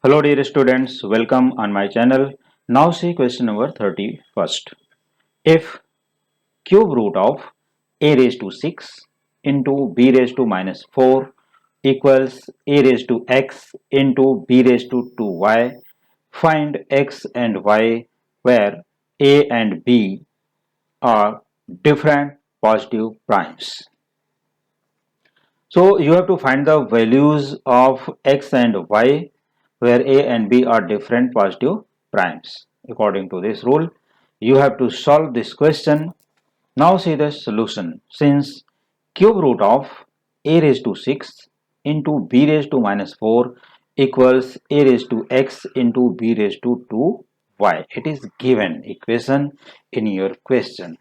Hello dear students, welcome on my channel. Now see question number 31st. If cube root of a raised to 6 into b raised to minus 4 equals a raised to x into b raised to 2y, find x and y where a and b are different positive primes. So you have to find the values of x and y where a and b are different positive primes. According to this rule, you have to solve this question. Now see the solution. Since cube root of a raised to 6 into b raised to minus 4 equals a raised to x into b raised to 2y. It is given equation in your question.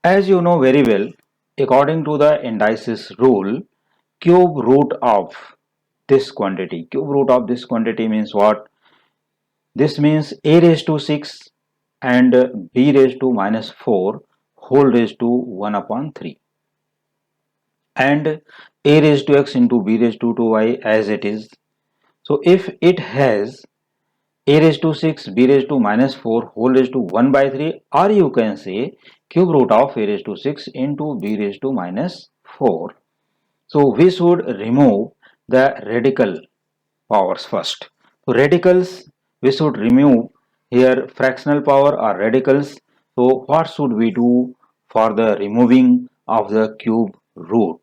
As you know very well, according to the indices rule, cube root of cube root of this quantity means what? This means a raised to 6 and b raised to minus 4 whole raised to 1 upon 3 and a raised to x into b raised to 2y as it is. So if it has a raised to 6, b raised to minus 4 whole raised to 1 by 3, or you can say cube root of a raised to 6 into b raised to minus 4. So we should remove the radical powers first. So radicals we should remove here, fractional power or radicals. So what should we do for the removing of the cube root?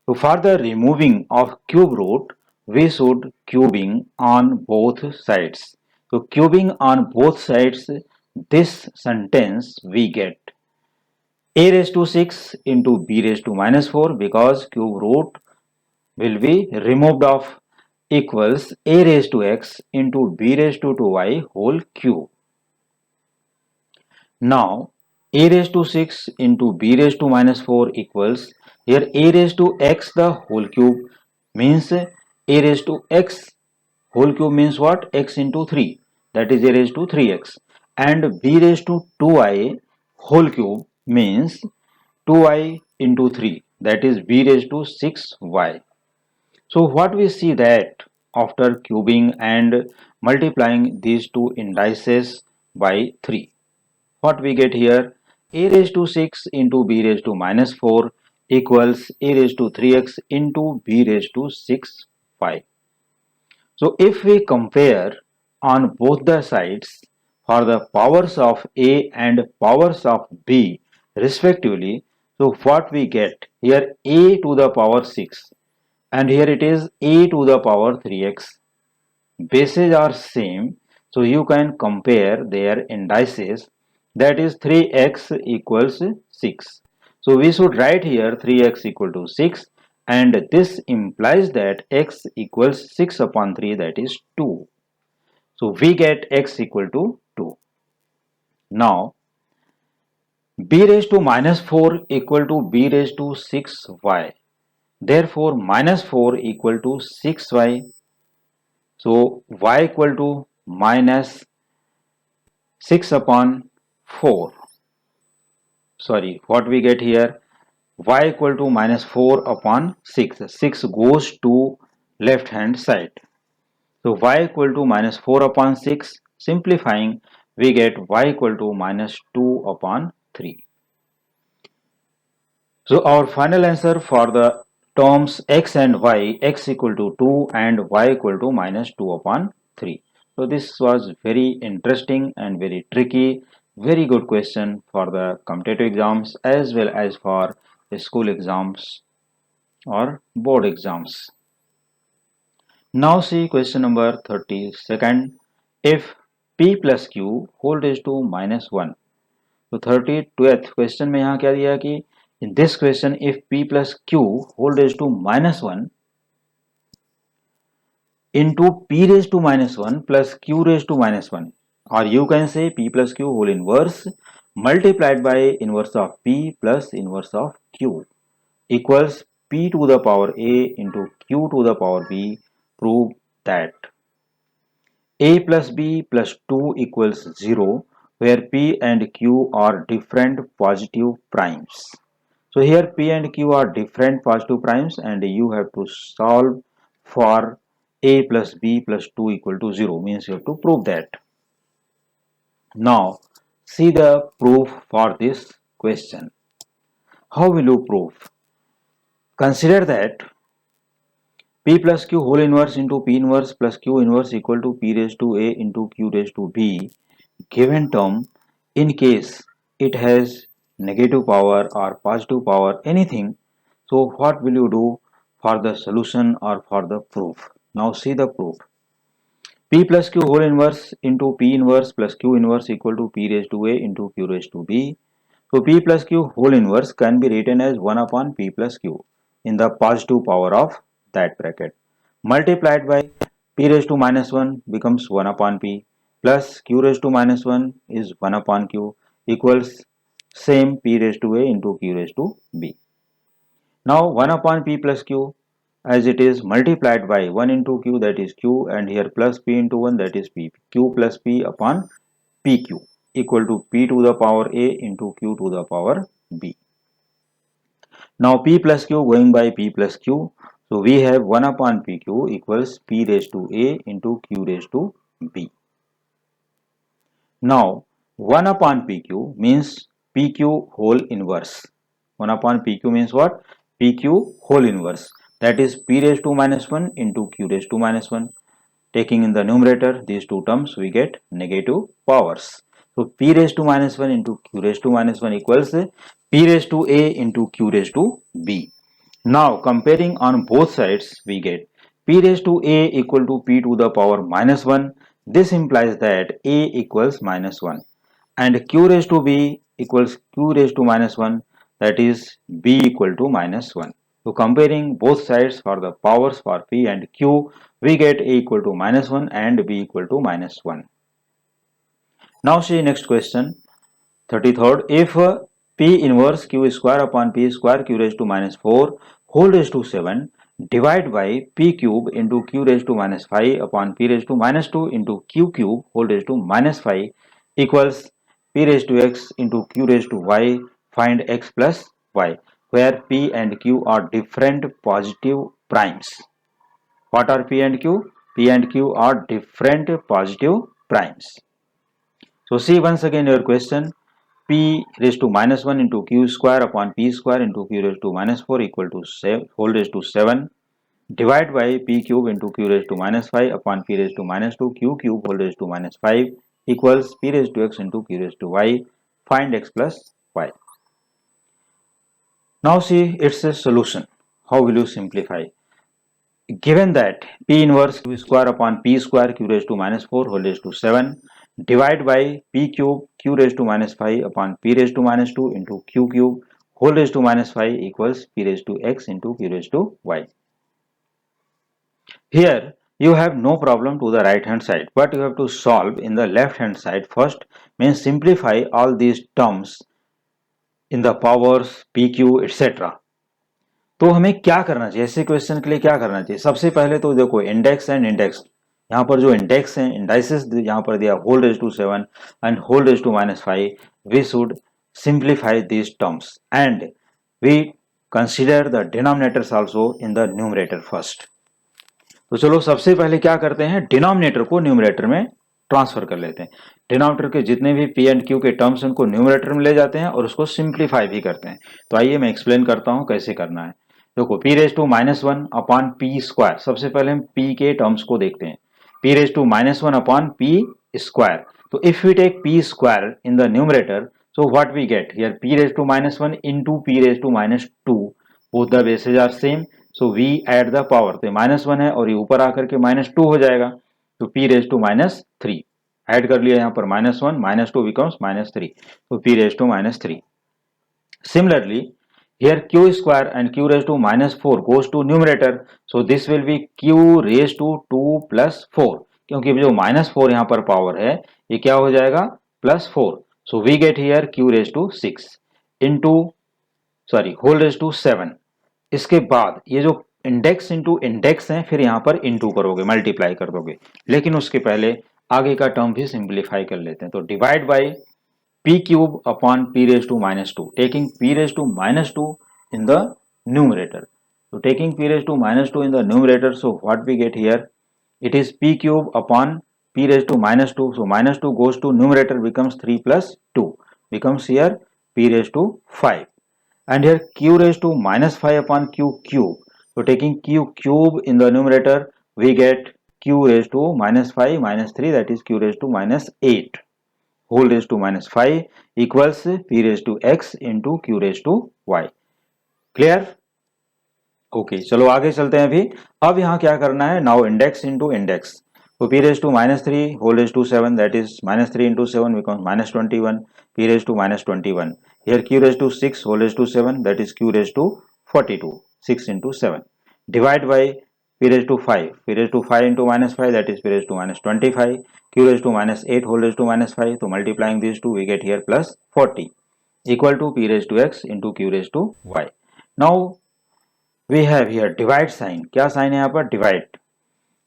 So for the removing of cube root, we should cubing on both sides. So cubing on both sides, this sentence we get a raised to 6 into b raised to minus 4 because cube root will be removed of equals a raised to x into b raised to 2y whole cube. Now a raised to 6 into b raised to minus 4 equals here a raised to x the whole cube means a raised to x whole cube means what? X into 3, that is a raised to 3x, and b raised to 2y whole cube means 2y into 3, that is b raised to 6y. So what we see that after cubing and multiplying these two indices by 3, what we get here, a raised to 6 into b raised to minus 4 equals a raised to 3x into b raised to 6y. So if we compare on both the sides for the powers of a and powers of b respectively, so what we get here, a to the power 6 and here it is a to the power 3x. Bases are same, so you can compare their indices, that is 3x equals 6. So we should write here 3x equal to 6 and this implies that x equals 6 upon 3, that is 2. So we get x equal to 2. Now b raised to minus 4 equal to b raised to 6y. Therefore minus 4 equal to 6y. So y equal to minus 6 upon 4. Sorry, what we get here, y equal to minus 4 upon 6. 6 goes to left hand side. So y equal to minus 4 upon 6. Simplifying, we get y equal to minus 2 upon 3. So our final answer for the terms x and y, x equal to 2 and y equal to minus 2 upon 3. So this was very interesting and very tricky, very good question for the competitive exams as well as for the school exams or board exams. Now see question number 32nd. If p plus q whole raised to minus 1. तो 32th question में यहाँ क्या दिया कि in this question if p plus q whole raised to minus 1 into p raised to minus 1 plus q raised to minus 1, or you can say p plus q whole inverse multiplied by inverse of p plus inverse of q equals p to the power a into q to the power b, prove that a plus b plus 2 equals 0 where p and q are different positive primes. So here p and q are different positive primes and you have to solve for a plus b plus 2 equal to 0, means you have to prove that. Now see the proof for this question. How will you prove? Consider that p plus q whole inverse into p inverse plus q inverse equal to p raised to a into q raised to b given term in case it has negative power or positive power, anything. So what will you do for the solution or for the proof? Now see the proof. P plus q whole inverse into p inverse plus q inverse equal to p raised to a into q raised to b. So p plus q whole inverse can be written as 1 upon p plus q in the positive power of that bracket, multiplied by p raised to minus 1 becomes 1 upon p plus q raised to minus 1 is 1 upon q equals same p raised to a into q raised to b. Now 1 upon p plus q, as it is multiplied by 1 into q, that is q, and here plus p into 1, that is p, q plus p upon pq equal to p to the power a into q to the power b. Now p plus q going by p plus q, so we have 1 upon pq equals p raised to a into q raised to b. Now 1 upon pq means pq whole inverse. 1 upon pq means what? Pq whole inverse, that is p raised to minus 1 into q raised to minus 1. Taking in the numerator these two terms, we get negative powers. So p raised to minus 1 into q raised to minus 1 equals p raised to a into q raised to b. Now comparing on both sides, we get p raised to a equal to p to the power minus 1. This implies that a equals minus 1 and q raised to b equals q raised to minus 1, that is b equal to minus 1. So comparing both sides for the powers for p and q, we get a equal to minus 1 and b equal to minus 1. Now see next question, 33rd. If p inverse q square upon p square q raised to minus 4 whole raised to 7 divide by p cube into q raised to minus 5 upon p raised to minus 2 into q cube whole raised to minus 5 equals p raised to x into q raised to y, find x plus y, where p and q are different positive primes. What are p and q? P and q are different positive primes. So see once again your question, p raised to minus 1 into q square upon p square into q raised to minus 4 equal to 7 whole raised to 7 divide by p cube into q raised to minus 5 upon p raised to minus 2 q cube whole raised to minus 5 equals p raised to x into q raised to y, find x plus y. Now see it's a solution. How will you simplify? Given that p inverse q square upon p square q raised to minus 4 whole raised to 7 divide by p cube q raised to minus 5 upon p raised to minus 2 into q cube whole raised to minus 5 equals p raised to x into q raised to y. Here you have no problem to the right hand side, but you have to solve in the left hand side first, means simplify all these terms in the powers pq etc. तो हमें क्या करना चाहिए ऐसे question के लिए? क्या करना चाहिए? सबसे पहले तो देखो इंडेक्स एंड इंडेक्स, यहाँ पर जो इंडेक्स है इंडाइसिस यहाँ पर दिया whole raise to 7 and whole raise to minus 5. We should simplify this terms and we consider the denominators also in the numerator first. तो चलो सबसे पहले क्या करते हैं, डिनोमिनेटर को न्यूमरेटर में ट्रांसफर कर लेते हैं. डिनोमिनेटर के जितने भी पी एंड क्यू के टर्म्स उनको न्यूमरेटर में ले जाते हैं और उसको सिंप्लीफाई भी करते हैं. तो आइए मैं एक्सप्लेन करता हूं कैसे करना है. देखो P raise to minus 1 upon P square, सबसे पहले हम पी के टर्म्स को देखते हैं. P raise to minus 1 upon P square. तो if we take P square in the numerator, so what we get here, p raised to minus 1 into p raised to minus 2, both the bases are same, so we add the power. तो minus 1 है और ये ऊपर आकर के minus 2 हो जाएगा, तो p raised to minus 3 add कर लिया यहाँ पर माइनस 1 माइनस 2 becomes minus 3, तो p raised to minus 3. Similarly here q square and q raised to minus 4 goes to numerator, so this will be q raised to 2 plus 4, क्योंकि जो minus 4 यहाँ पर power है ये क्या हो जाएगा plus 4. So we get here q raised to 6 into whole raised to 7. इसके बाद ये जो इंडेक्स इंटू इंडेक्स है फिर यहाँ पर इंटू करोगे, मल्टीप्लाई कर दोगे, लेकिन उसके पहले आगे का टर्म भी सिंप्लीफाई कर लेते हैं. तो divide by p cube upon p raised to minus 2, taking p raised to minus 2 in the numerator. So taking p raised to minus 2 in the numerator, so what we get here, It is p cube upon p raised to minus 2. So minus 2 goes to numerator, becomes 3 plus 2, becomes here p raised to 5. And here q raised to minus 5 upon q cube. So taking q cube in the numerator, we get q raised to minus 5 minus 3, that is q raised to minus 8 whole raised to minus 5 equals p raised to x into q raised to y. Clear? Okay, चलो आगे चलते हैं अभी. अब यहाँ क्या करना है? Now index into index. तो p raised to minus 3 whole raised to 7, that is minus 3 into 7 becomes minus 21, p raised to minus 21. Here q raised to 6 whole raised to 7, that is q raised to 42, 6 into 7. Divide by p raised to 5, p raised to 5 into minus 5, that is p raised to minus 25, q raised to minus 8 whole raised to minus 5. So multiplying these two, we get here plus 40 equal to p raised to x into q raised to y. Now we have here divide sign. क्या sign है यहाँ पर? Divide.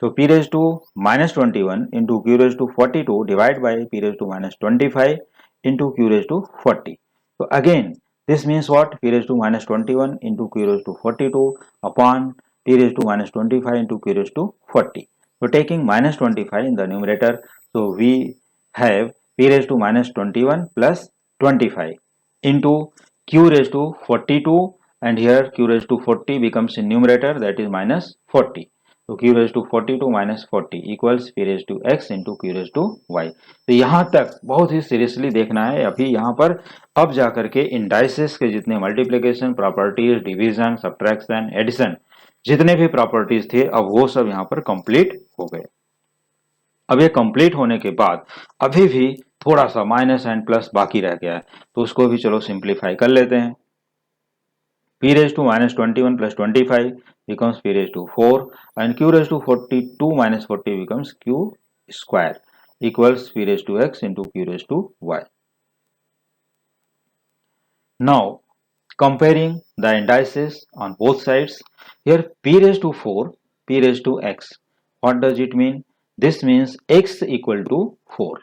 तो p raised to minus 21 into q raised to 42 divide by p raised to minus 25 into q raised to 40. So again this means what? P raised to minus 21 into q raised to 42 upon p raised to minus 25 into q raised to 40. So taking minus 25 in the numerator, so we have p raised to minus 21 plus 25 into q raised to 42, and here q raised to 40 becomes in numerator, that is minus 40. तो q raised to 42 minus 40 equals p raised to x into q raised to y. तो यहाँ तक बहुत ही seriously देखना है. अभी यहाँ पर अब जाकर के इंडाइसेस के जितने multiplication, properties, division, subtraction, addition, जितने भी प्रॉपर्टीज थे, अब वो सब यहाँ पर कंप्लीट हो गए. अब ये कंप्लीट होने के बाद अभी भी थोड़ा सा माइनस एंड प्लस बाकी रह गया है, तो उसको भी चलो सिंप्लीफाई कर लेते हैं. p raised to minus 21 plus 25 becomes p raised to 4, and q raised to 42 minus 40 becomes q square equals p raised to x into q raised to y. Now comparing the indices on both sides, here p raised to 4, p raised to x. What does it mean? This means x equal to 4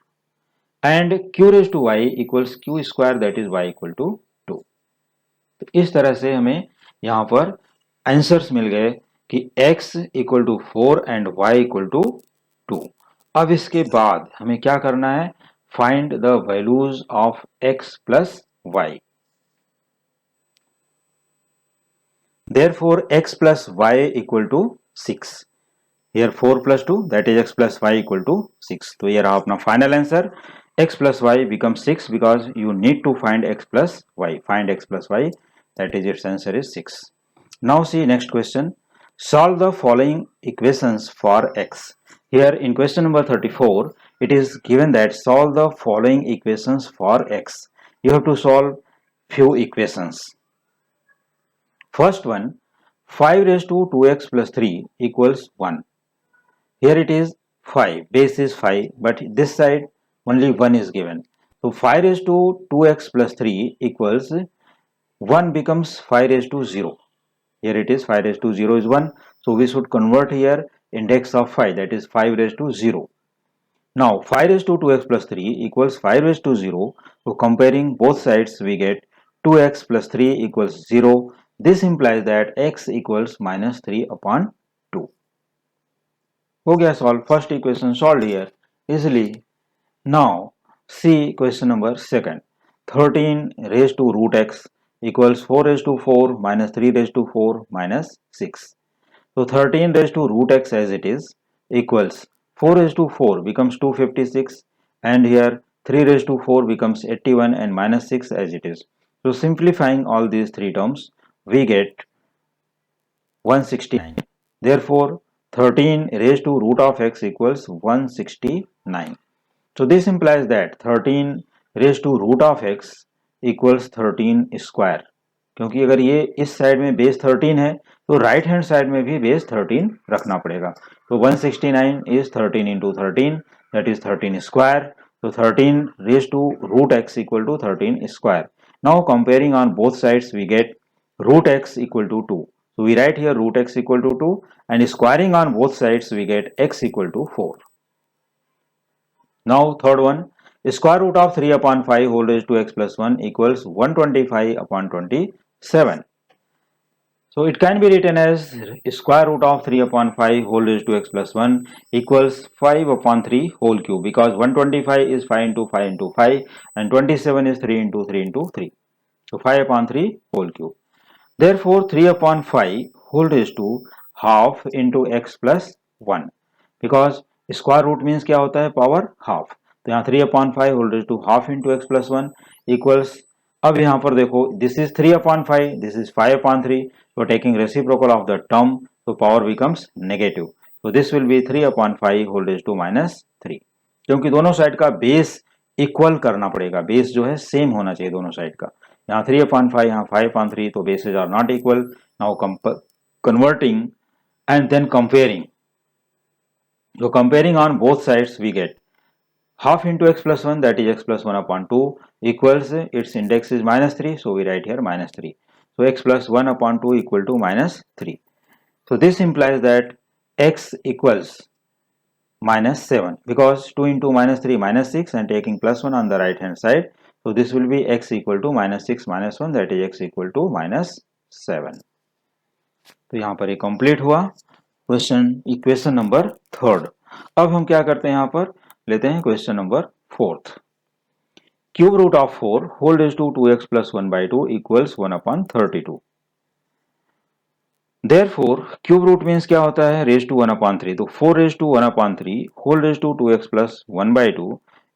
and q raised to y equals q square, that is y equal to 2. तो इस तरह से हमें यहाँ पर answers मिल गए कि x equal to 4 and y equal to 2. अब इसके बाद हमें क्या करना है? Find the values of x plus y. Therefore x plus y equal to 6. Here 4 plus 2, that is x plus y equal to 6. तो ये रहा अपना final answer. x plus y becomes 6 because you need to find x plus y. Find x plus y, that is its answer is 6. Now see next question. Solve the following equations for x. Here in question number 34, it is given that solve the following equations for x. You have to solve few equations. First one, 5 raised to 2x plus 3 equals 1. Here it is 5, base is 5, but this side only 1 is given. So 5 raised to 2x plus 3 equals 1 becomes 5 raised to 0. Here it is 5 raised to 0 is 1. So we should convert here index of 5, that is 5 raised to 0. Now 5 raised to 2x plus 3 equals 5 raised to 0. So comparing both sides we get 2x plus 3 equals 0. This implies that x equals minus 3 upon 2. हो गया solve. First equation solved here easily. Now see question number second. 13 raised to root x equals 4 raised to 4 minus 3 raised to 4 minus 6. So 13 raised to root x as it is equals 4 raised to 4 becomes 256, and here 3 raised to 4 becomes 81 and minus 6 as it is. So simplifying all these three terms, we get 169. Therefore 13 raised to root of x equals 169. So this implies that 13 raised to root of x equals 13 square. क्योंकि अगर ये इस side में base 13 है तो right hand side में भी base 13 रखना पड़ेगा. तो 169 is 13 into 13, that is 13 square. So 13 raised to root x equal to 13 square. Now comparing on both sides we get root x equal to 2. So we write here root x equal to 2, and squaring on both sides we get x equal to 4. Now third one, square root of 3 upon 5 whole raised to x plus 1 equals 125 upon 27. So it can be written as square root of 3 upon 5 whole raised to x plus 1 equals 5 upon 3 whole cube, because 125 is 5 into 5 into 5 and 27 is 3 into 3 into 3. So 5 upon 3 whole cube. Therefore 3 upon 5 whole raised to half into x plus 1, because square root means क्या होता है, power half. तो यहाँ 3 upon 5 whole raised to half into x plus 1 equals, अब यहाँ पर देखो this is 3 upon 5, this is 5 upon 3, so taking reciprocal of the term, so power becomes negative. So this will be 3 upon 5 whole raised to minus 3, क्योंकि दोनों side का base equal करना पड़ेगा, base जो है सेम होना चाहिए दोनों साइड का. यहाँ 3 upon 5, यहाँ 5 upon 3, तो bases are not equal. Now converting and then comparing. So comparing on both sides, we get half into x plus 1, that is x plus 1 upon 2 equals, its index is minus 3, so we write here minus 3. So x plus 1 upon 2 equal to minus 3. So this implies that x equals minus 7, because 2 into minus 3 minus 6 and taking plus 1 on the right hand side. So this will be x equal to minus 6 minus 1, that is x equal to minus 7. तो यहाँ पर ये complete हुआ equation number third. अब हम क्या करते हैं, यहाँ पर लेते हैं question number fourth. Cube root of 4 whole raise to 2x plus 1 by 2 equals 1 upon 32. Therefore cube root means क्या होता है, रेज टू 1 upon 3. तो 4 raise to 1 upon 3 whole raise to 2x plus 1 by 2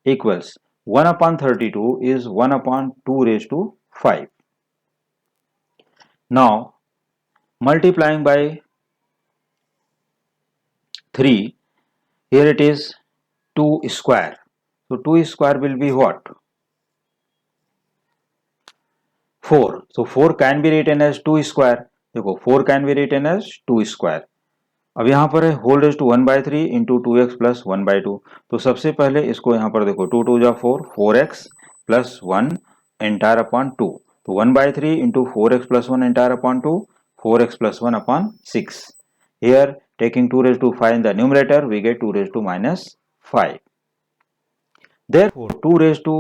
equals 1 upon 32 is 1 upon 2 raised to 5. Now multiplying by 3, here it is 2 square. So 2 square will be what? 4. So 4 can be written as 2 square. देखो 4 can be written as 2 square. अब यहाँ पर है whole raise to 1 by 3 into 2x plus 1 by 2. तो सबसे पहले इसको यहाँ पर देखो 2 2 जा 4, 4x plus 1 entire upon 2. तो 1 by 3 into 4x plus 1 entire upon 2, 4x plus 1 upon 6. Here taking 2 raised to 5 in the numerator, we get 2 raised to minus 5. Therefore 2 raised to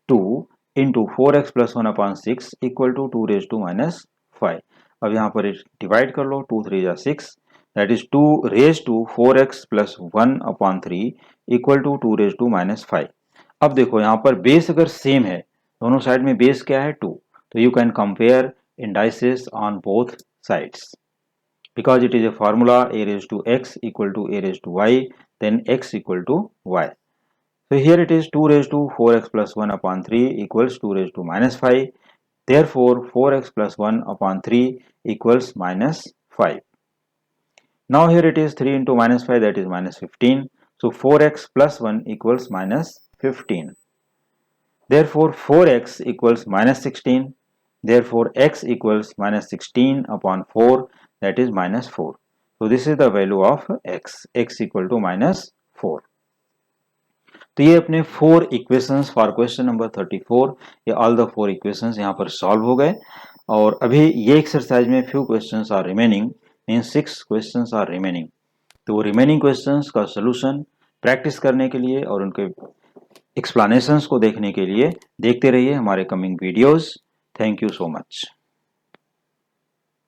2 into 4x plus 1 upon 6 equal to 2 raised to minus 5. अब यहाँ पर divide कर लो, 2 3 जा 6, that is 2 raised to 4x plus 1 upon 3 equal to 2 raised to minus 5. अब देखो यहाँ पर base अगर सेम है, दोनों साइड में बेस क्या है 2, तो you can compare indices on both sides, because it is a formula a raised to x equal to a raised to y, then x equal to y. So here it is 2 raised to 4x plus 1 upon 3 equals 2 raised to minus 5. Therefore 4x plus 1 upon 3 equals minus 5. Now here it is 3 into minus 5, that is minus 15. So 4x plus 1 equals minus 15. Therefore 4x equals minus 16. Therefore x equals minus 16 upon 4, that is minus 4. So this is the value of x equal to minus 4. तो ये अपने 4 equations for question number 34, ये all the 4 equations यहाँ पर solve हो गए. और अभी ये एक्सरसाइज में few questions are remaining, mean 6 questions are remaining. तो रिमेनिंग क्वेश्चंस का सोल्यूशन प्रैक्टिस करने के लिए और उनके एक्सप्लेनेशंस को देखने के लिए देखते रहिए हमारे coming videos. Thank you so much.